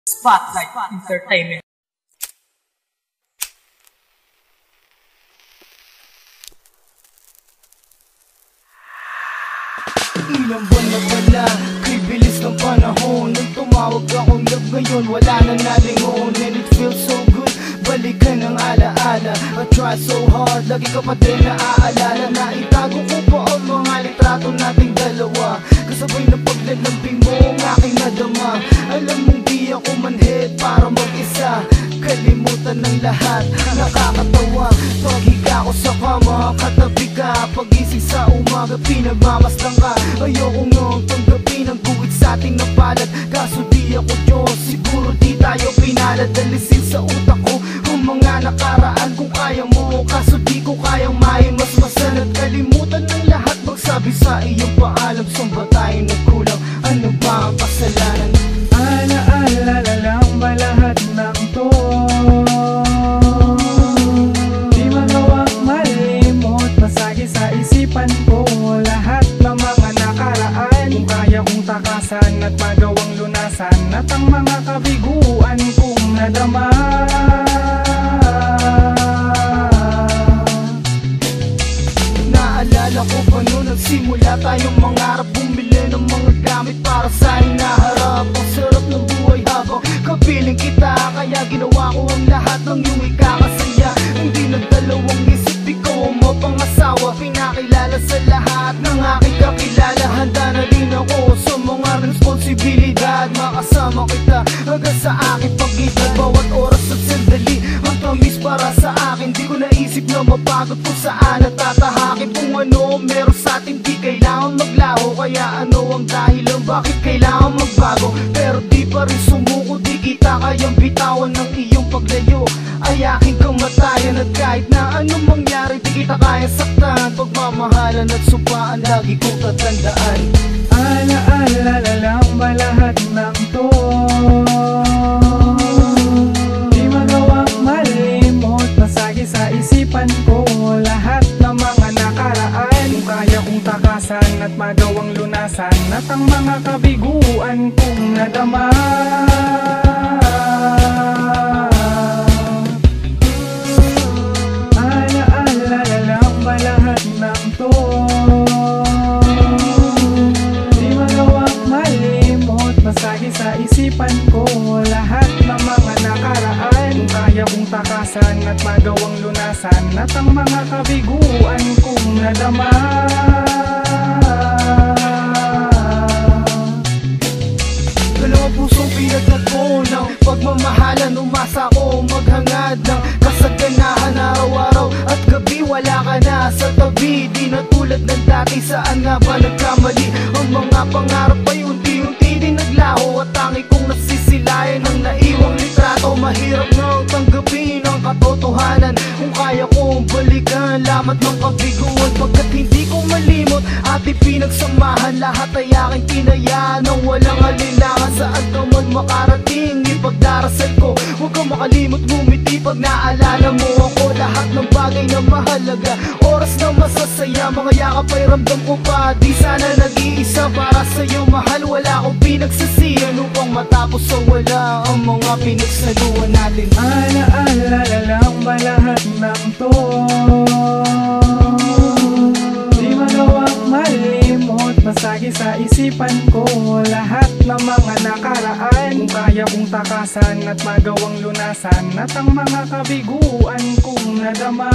Spotlight Entertainment. Ilang buwan na pala, kay bilis ng panahon. Nung tumawag ako ngayon, wala na nalingon. And it feels so good, balikan ng alaala. I try so hard, lagi ka pa din naaalala. Na itago ko pa ang mga litrato nating dalawa, kasabay na paglalambing mo ang aking nadama. Alam mong di ako manhid para mag-isa, kalimutan ng lahat, nakakatawa. Paghiga ko sa kama, katabi ka. Pagising sa umaga, pinagmamasdan ka. Ayoko nang tanggapin ang guhit sa ating napalat. Kaso di ako Diyos, siguro di tayo pinalad. Alisin sa utak ko ang mga nakaraan. Kung kaya mo, kaso di ko kayang maimasmasan. At kalimutan ng lahat, magsabi sa iyong paalam. Saan ba tayo nagkulang? Ano ba ang kasalanan? Alaalala lang ba lahat ng to? Di magawang malimot, masagi sa isipan ko lahat ng mga nakaraan. Kung kaya kong takasan at magawang lunasan, at ang mga kabiguan kong nadama. Naalala ko pa noon nagsimula tayong mangarap, bumili ng mga gamit para sa hinaharap. Ang sarap ng buhay habang kapiling kita, kaya ginawa ko ang lahat ng iyong ikakasaya. Hindi nagdalawang isip, ikaw ang mapangasawa. Pinakilala sa lahat ng aking kakilala. Handa na rin ako sa mga responsibilidad, makasama kita hanggang sa aking pagitan. Bawat oras at sandali ang tamis para sa akin. Di ko naisip na mapagod kung saan natatahakin. Kung ano meron sa atin, di kailangan maglaho. Kaya ano ang dahilan bakit kailangan magbago? Pero di pa rin sumuko, di kita kayang bitawan ng iyong paglayo. Ay aking kamatayan, at kahit na anong mangyari, di kita kayang saktan. Pagmamahalan at sumpaan, lagi kong tatandaan. Alaalala lang ba lahat ng to? Di magawang malimot, masagi sa isipan ko lahat ng mga nakaraan. Kung kaya kong takasan at magawang lunasan, at ang mga kabiguan kong nadama. Alaalala lang ba lahat ng to? Masagi sa isipan ko lahat ng mga nakaraan. Kung kaya kong takasan at magawang lunasan, at ang mga kabiguan kong nadama. Dalawang pusong pinagkat ko ng pagmamahalan. Umasa ko maghangad ng kasaganahan. Araw-araw at gabi wala ka na sa tabi. Di na tulad ng dati, saan nga ba nagkamali? Ang mga pangarap ay unti-unti din naglaho, at tangi kong nasisilayan ng naiwang litrato. Mahirap nang tanggapin ang katotohanan. Kung kaya kong balikan lamat ng kabiguan, pagkat hindi ko malimot ating pinagsamahan. Lahat ay aking tinayaan ng walang alinlangan. Saan ka man makarating, ipagdarasal ko huwag kang makalimot ngumiti pag naalala mo ako. Lahat ng bagay na mahalaga, oras na masasaya, mga yakap ay ramdam ko pa. Di sana nag-iisa para sa'yo mahal, wala akong pinagsasiyan upang matapos sa wala ang mga pinagsaluhan natin. Alaalala lang ba lahat ng to? Di magawang malimot, masagi sa isipan ko lahat ng mga nakaraan. Kung kaya kong takasan at magawang lunasan, at ang mga kabiguan kong nadama.